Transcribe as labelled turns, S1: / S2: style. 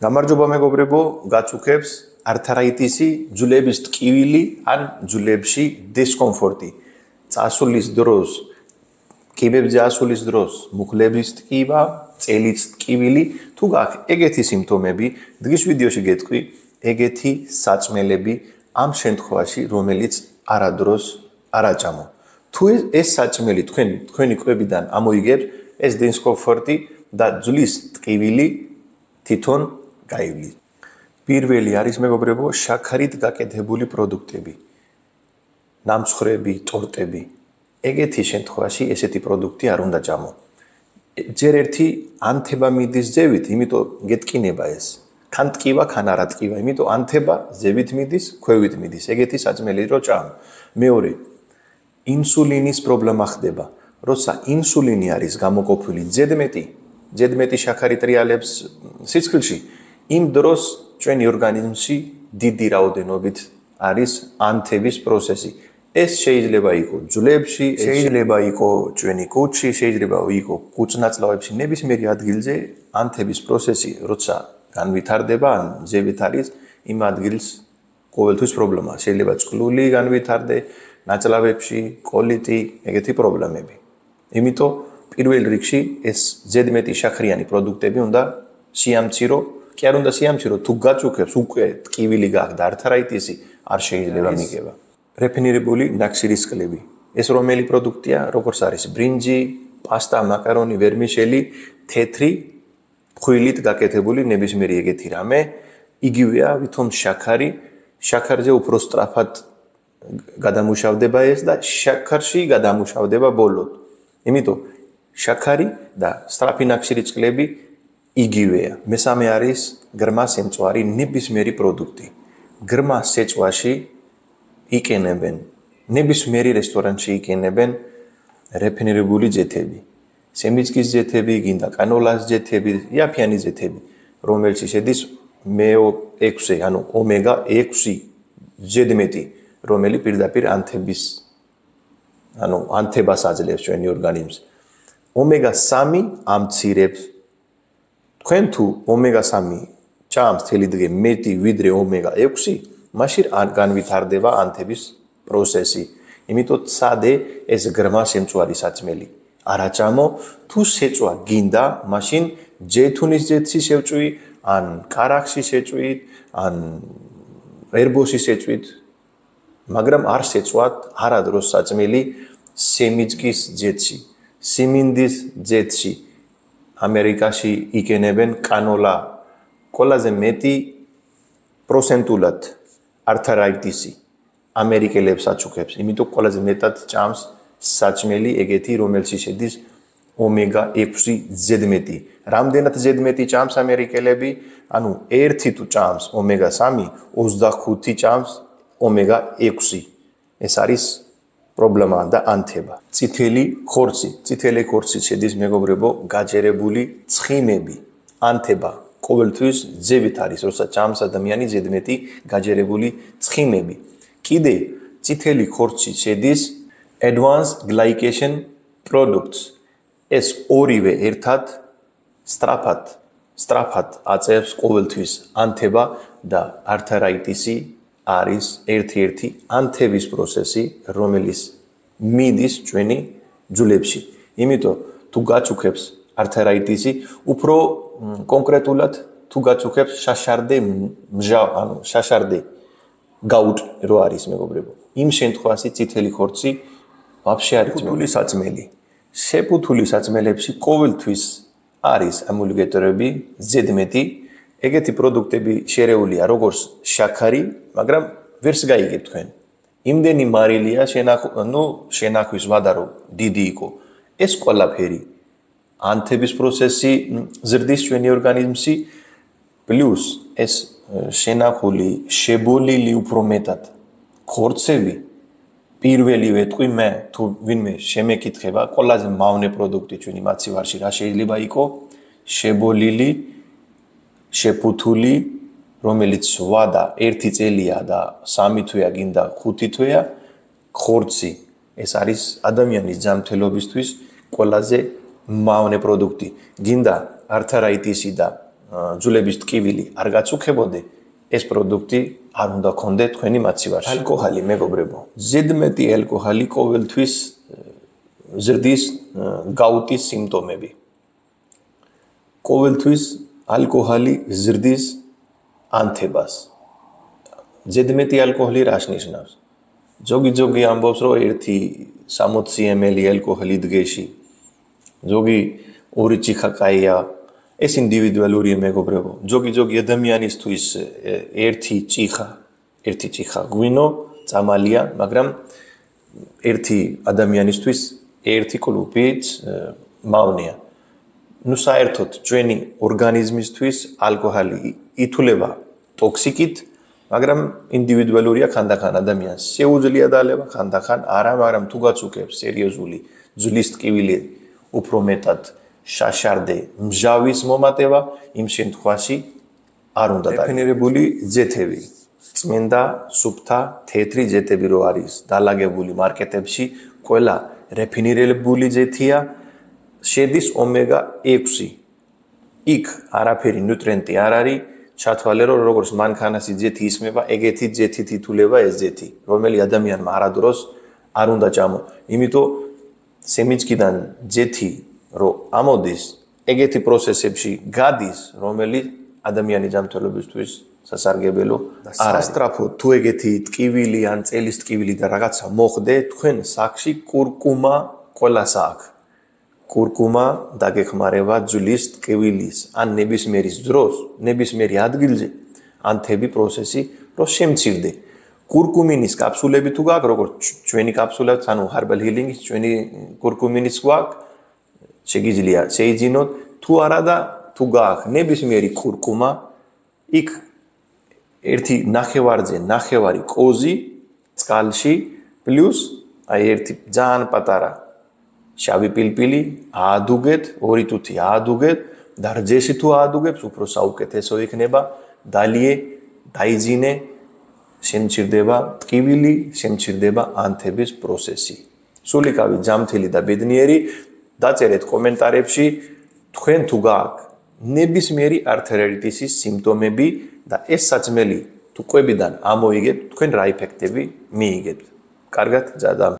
S1: გამარჯობა მეგობრებო, გაწუხებს arthritis-ი, ძვლების ტკივილი ან ძვლებში დისკომფორტი. წასulis დროს, კიბებზე ასulis დროს, მუხლების ტკივა, წელის ტკივილი, თუ გაქვს ეგეთი სიმპტომები, დღის ვიდეოში გეტყვი ეგეთი საწმელები ამ შემთხვევაში, რომელიც არადროს არ აჭამო. თუ ეს საწმელი თქვენი კვებიდან ამოიგებს, ეს დისკომფორტი და ძვლის ტკივილი თვითონ გაივლის. პირველი არის მეგობრებო, შაქარით გაკეთებული პროდუქტები. ნამცხრები, ტორტები. ეგეთი შემთხვევაში ესეთი პროდუქტი არ უნდა ჭამო. ჯერ ერთი ანთება მიდის ზევით, იმიტომ გეტკინება ეს. ხან ტკივა, ხან არა ტკივა, იმიტომ ანთება ზევით მიდის, ქვევით მიდის. ეგეთი საწმელი რო ჭამ. მეორე, ინსულინის პრობლემა ხდება. როცა ინსულინი არის გამოყოფილი ზედმეტი შაქარი ტრიალებს სიცხილში, იმ დროს ჩვენი ორგანიზმში დიდი რაოდენობით არის ანთების პროცესი. ეს შეიძლება იყოს ძვლებში, შეიძლება იყოს ჩვენი კუჭში, შეიძლება იყოს კუჭნაწლავებში, ნებისმიერ ადგილზე ანთების პროცესი, როცა განვითარდება, ან ზევით არის, იმ ადგილს ყოველთვის პრობლემა. შეიძლება წყლული განვითარდე, ნაწლავებში, კოლიტი, ეგეთი პრობლემები. იმიტომ პირველ რიგში ეს ზედმეტი შაქრიანი პროდუქტები უნდა შეამცირო, კი არ უნდა შეამცირო, თუ გაწუხებს უკვე ტკივილი გაქვს და arthritis-ი არ შეიძლება მიგება. რეფინირებული ნახშირის წყლები. ეს რომელი პროდუქტია, როგორც არის ბრინჯი, პასტა, მაკარონი, ვერმიშელი, თეთრი ფხვილით გაკეთებული ნებისმიერი ეგეთი რამე, იგივეა ვითომ შაქარი, შაქარზე უფრო სწრაფად გადამუშავდება ეს და შაქარში გადამუშავდება ბოლოდ. იმიტომ შაქარი და სწრაფი ნახშირის წყლები იგივეა. მესამე არის გრმა სემწვარი ნებისმიერი პროდუქტი. გრმა სეწვაში იყენებენ, ნებისმიერი რესტორანში იყენებენ რეფინირებული ძეთები. სემიძგის ძეთები, გინდა კანოლას ძეთები, იაფიანი ძეთები, რომელშიც შედის მე6, ანუ ომეგა-6 ზედმეტი, რომელიც პირდაპირ ანთებას აძლევს ჩვენი ორგანიზმს. ომეგა-3 ამცირებს. თქვენ თუ ომეგა-3 ჭამს თელი დღე მეტი ვიდრე ომეგა-6, მაშინ განვითარდება ანთების პროცესი. იმიტომ სადე ეს გრმა შემწვარი საწმელი არ აჭამო, თუ შეწვა გინდა, მაშინ ჯეთუნის ძეთში შევჭვი, ან კარახში შეჭვით, ან ერბოსში შეჭვით, მაგრამ არ შეწვათ არადროს საწმელი სემიძგის ძეთში, სიმინდის ძეთში. ამერიკაში იყენებენ კანოლა, ყველაზე მეტი პროცენტულად arthritis-ი ამერიკელებს აჩუქებს, იმიტომ ყველაზე მეტად ჭამს საჭმელი ეგეთი, რომელშიც შედის ომეგა-6 ზედმეტი. რამდენად ზედმეტი ჭამს ამერიკელები? ანუ 1 თუ ჭამს ომეგა-3, 25 ჭამს ომეგა-6. ეს არის პრობლემა და ანთება. წითელი ხორცი შედის მეგობრებო გაჯერებული ცხიმები. ანთება ყოველთვის ზევით არის, როცა ჭამს ადამიანი ზედმეტი გაჯერებული ცხიმები. კიდე წითელი ხორცი შედის advanced glycation products. ეს ორივე ერთად სწრაფად აწევს ყოველთვის ანთება და arthritis-ი არის ერთ-ერთი ანთების პროცესი, რომელიც მიდის ჩვენი ძვლებში. იმიტომ თუ გაჩუქებს arthritis-ი, უფრო კონკრეტულად თუ გაჩუქებს შაშარდე გაუტ რო არის მეგობრებო. იმ შემთხვევაში წითელი ხორცი ვაფშე არ იწმული საწმელი. შეფუთული საწმელებში ყოველთვის არის ემულგატორები ზედმეტი. ეგეთი პროდუქტები შერეულია როგორც შაქარი, მაგრამ ვერს გაიგებ თქვენ. იმდენი მარილია შენახვის ვადა რომ დიდი იყო. ეს ყველაფერი ანთების პროცესი ზრდის ჩვენი ორგანიზმში, პლუს ეს შენახული, შებოლილი უფრო მეტად ხორცები, პირველი ვეტყვი მე, თუ ვინმე შემეკითხება, ყველაზე მავნე პროდუქტი ჩვენი მაცივარში რა შეიძლება იყოს? შებოლილი, შეფუთული, რომელიც ვადა 1 წელია და 3 თვეა გინდა 5 თვეა, ხორცი. ეს არის ადამიანის ჯანმრთელობისთვის ყველაზე მავნე პროდუქტი. გინდა arthritis-ი და ჯულების ტკივილი არ გაწუქებოდე, ეს პროდუქტი არ უნდა გქონდეთ თქვენი მაცივარში. ალკოჰოლი, მეგობრებო, ზედმეტი ალკოჰოლი ყოველთვის ზრდის გაუტის სიმპტომები. ყოველთვის ალკოჰოლი ზრდის ანთებას. ზედმეტი ალკოჰოლი რას ნიშნავს? ზოგი ამბობს, რომ 1-60 ml ალკოჰოლი დღეში. ზოგი 2 ჭიქა კაია. ეს ინდივიდუალურია, მეგობრებო. ზოგი ადამიანისთვის 1 ჭიქა ღვინო წამალია, მაგრამ 1 ადამიანისთვის 1 კლუბიც მავნეა. ნუ საერთოდ ჩვენი ორგანიზმისთვის ალკოჰოლი ითვლება ტოქსიკით, მაგრამ ინდივიდუალურია ხანდახან ადამიანს შეუძლია დალევა, ხანდახან არა, მაგრამ თუ გაწუქებს სერიოზული ძვლის ტკივილი, უფრო მეტად შაშარდე მჟავის მომატება, იმ შემთხვევაში არ უნდა დეფინირებული ძეთები. წმინდა, სუფთა, თეთრი ძეთები რო არის დალაგებული მარკეტებში, ყველა რეფინირებული ძეთია, შედის ომეგა-6. იქ არაფერი ნუტრიენტი არ არის, ჩათვალე რომ როგორც მანქანაში ძეთი ისმება, ეგეთი ძეთით ითვლება ეს ძეთი, რომელიც ადამიანმა არადროს არ უნდა ჭამო. იმიტომ სემიჩკიდან ძეთი რო ამოდის, ეგეთი პროცესებში გადის, რომელიც ადამიანის ჯანმრთელობისთვის სასარგებლო არ არის. სასტრაფო თუ ეგეთი ტკივილი ან წელის ტკივილი და რაღაცა მოხდე, თქვენ საქმეში კურკუმა ყველას აქვს. კურკუმა დაგეხმარება ძვლის ტკივილის ან ნებისმიერის დროს, ნებისმიერი ადგილზე ანთები პროცესი რო შემცირდე. კურკუმინის კაფსულები თუ გაქვს, როგორც ჩვენი კაფსულაც, ანუ Herbal Healing-ის ჩვენი კურკუმინის გვაქვს, შეგიძლია შეიძინოთ, თუ არა და თუ გაქვს ნებისმიერი კურკუმა, იქ 1.5 კოზი წყალში პლუს აი 1 ძალიან პატარა შავი პილპილი აადუგეთ, 2 თუთი აადუგეთ და რძესი თუ აადუგებს, უფრო საუკეთესო იქნება, დალიე, დაიძინე, შემჩირდება ტკივილი, შემჩირდება ანთების პროცესი. სულიკავი, ჯამთელი და ბედნიერი, დაწერეთ კომენტარებში, თქვენ თუ გააქვთ ნებისმიერი arteritis-ის სიმპტომები და ეს საჭმელი თუ კვებიდან ამოიგებთ, თქვენ რა ეფექტები მიიგებთ. კარგად, ძადა.